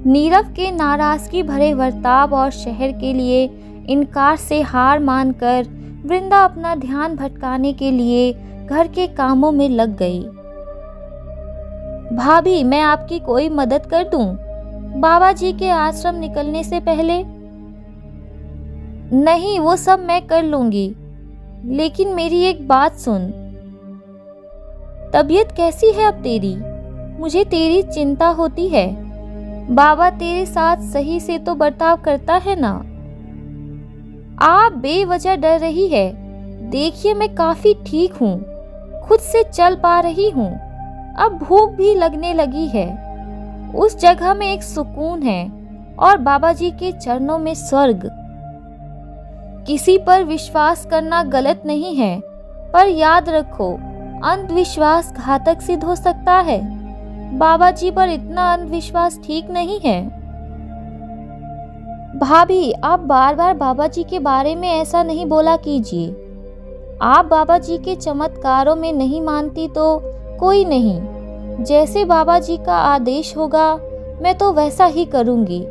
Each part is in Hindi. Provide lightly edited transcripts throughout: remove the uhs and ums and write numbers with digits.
नीरव के नाराजगी भरे बर्ताव और शहर के लिए इनकार से हार मानकर वृंदा अपना ध्यान भटकाने के लिए घर के कामों में लग गई। भाभी, मैं आपकी कोई मदद कर दूं? बाबा जी के आश्रम निकलने से पहले? नहीं, वो सब मैं कर लूंगी, लेकिन मेरी एक बात सुन। तबीयत कैसी है अब तेरी? मुझे तेरी चिंता होती है। बाबा तेरे साथ सही से तो बर्ताव करता है ना? आप बेवजह डर रही है। देखिए, मैं काफी ठीक हूँ, खुद से चल पा रही हूँ, अब भूख भी लगने लगी है। उस जगह में एक सुकून है और बाबा जी के चरणों में स्वर्ग। किसी पर विश्वास करना गलत नहीं है, पर याद रखो, अंधविश्वास घातक सिद्ध हो सकता है। बाबा जी पर इतना अंधविश्वास ठीक नहीं है। भाभी, आप बार बार बाबा जी के बारे में ऐसा नहीं बोला कीजिए। आप बाबा जी के चमत्कारों में नहीं मानती तो कोई नहीं, जैसे बाबा जी का आदेश होगा मैं तो वैसा ही करूंगी।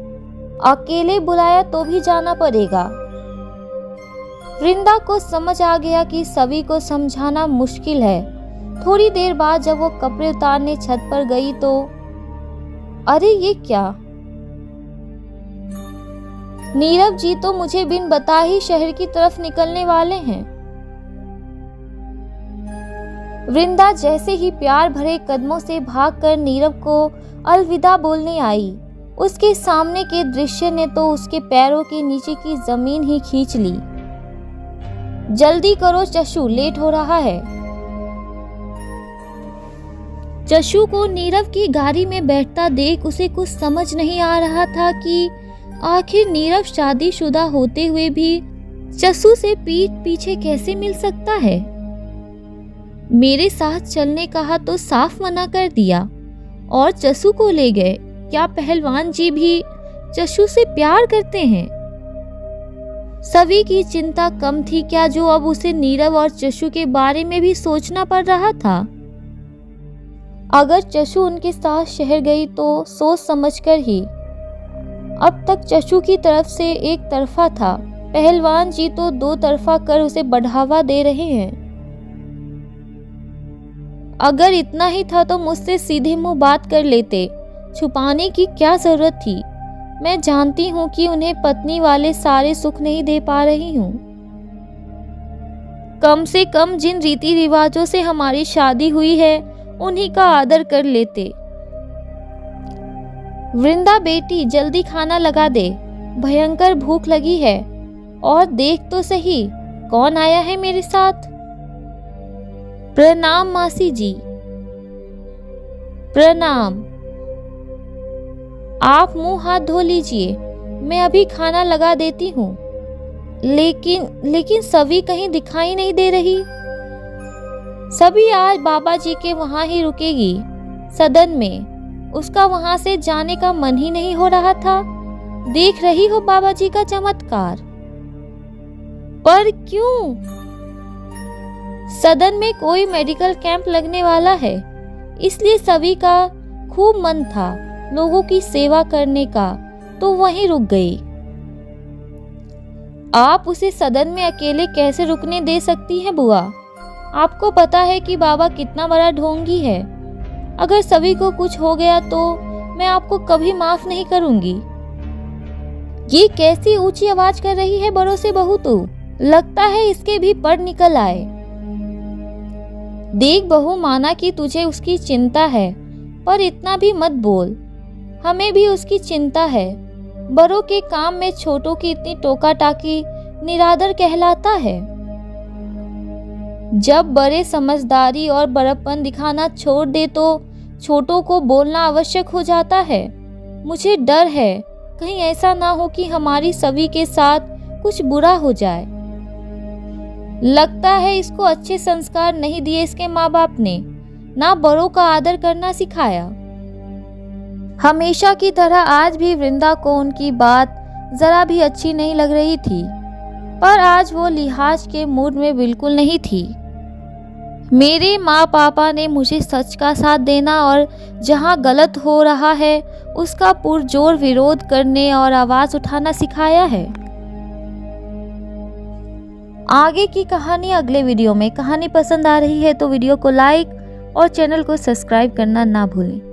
अकेले बुलाया तो भी जाना पड़ेगा। वृंदा को समझ आ गया कि सभी को समझाना मुश्किल है। थोड़ी देर बाद जब वो कपड़े उतारने छत पर गई तो अरे ये क्या? नीरव जी तो मुझे बिन बताए ही शहर की तरफ निकलने वाले हैं। वृंदा जैसे ही प्यार भरे कदमों से भागकर नीरव को अलविदा बोलने आई, उसके सामने के दृश्य ने तो उसके पैरों के नीचे की जमीन ही खींच ली। जल्दी करो चशु, लेट हो रहा है। चशु को नीरव की गाड़ी में बैठता देख उसे कुछ समझ नहीं आ रहा था कि आखिर नीरव शादीशुदा होते हुए भी चशु से पीठ पीछे कैसे मिल सकता है। मेरे साथ चलने कहा तो साफ मना कर दिया और चशु को ले गए। क्या पहलवान जी भी चशु से प्यार करते हैं? सभी की चिंता कम थी क्या जो अब उसे नीरव और चशु के बारे में भी सोचना पड़ रहा था। अगर चशु उनके साथ शहर गई तो सोच समझकर ही। अब तक चशु की तरफ से एक तरफा था, पहलवान जी तो दो तरफा कर उसे बढ़ावा दे रहे हैं। अगर इतना ही था तो मुझसे सीधे मुंह बात कर लेते, छुपाने की क्या जरूरत थी। मैं जानती हूँ कि उन्हें पत्नी वाले सारे सुख नहीं दे पा रही हूँ। कम से कम जिन रीति रिवाजों से हमारी शादी हुई है उन्हीं का आदर कर लेते। वृंदा बेटी, जल्दी खाना लगा दे, भयंकर भूख लगी है। और देख तो सही कौन आया है मेरे साथ। प्रणाम मासी जी। प्रणाम। आप मुंह हाथ धो लीजिए, मैं अभी खाना लगा देती हूँ। लेकिन सभी कहीं दिखाई नहीं दे रही। सभी आज बाबा जी के वहां ही रुकेगी, सदन में। उसका वहां से जाने का मन ही नहीं हो रहा था। देख रही हो बाबा जी का चमत्कार। पर क्यों? सदन में कोई मेडिकल कैंप लगने वाला है, इसलिए सभी का खूब मन था लोगों की सेवा करने का, तो वहीं रुक गई। आप उसे सदन में अकेले कैसे रुकने दे सकती हैं बुआ? आपको पता है कि बाबा कितना बड़ा ढोंगी है। अगर सभी को कुछ हो गया तो मैं आपको कभी माफ नहीं करूंगी। ये कैसी ऊंची आवाज कर रही है बड़ों से बहू तू? लगता है इसके भी पड़ निकल आए। देख बहू, माना कि तुझे उसकी चिंता है, पर इतना भी मत बोल। हमें भी उसकी चिंता है। बड़ों के काम में छोटों की इतनी टोका टाकी निरादर कहलाता है। जब बड़े समझदारी और बड़प्पन दिखाना छोड़ दे तो छोटों को बोलना आवश्यक हो जाता है। मुझे डर है कहीं ऐसा ना हो कि हमारी सभी के साथ कुछ बुरा हो जाए। लगता है इसको अच्छे संस्कार नहीं दिए इसके माँ बाप ने, ना बड़ों का आदर करना सिखाया। हमेशा की तरह आज भी वृंदा को उनकी बात जरा भी अच्छी नहीं लग रही थी, पर आज वो लिहाज के मूड में बिल्कुल नहीं थी। मेरे माँ पापा ने मुझे सच का साथ देना और जहाँ गलत हो रहा है उसका पुरजोर विरोध करने और आवाज़ उठाना सिखाया है। आगे की कहानी अगले वीडियो में। कहानी पसंद आ रही है तो वीडियो को लाइक और चैनल को सब्सक्राइब करना ना भूलें।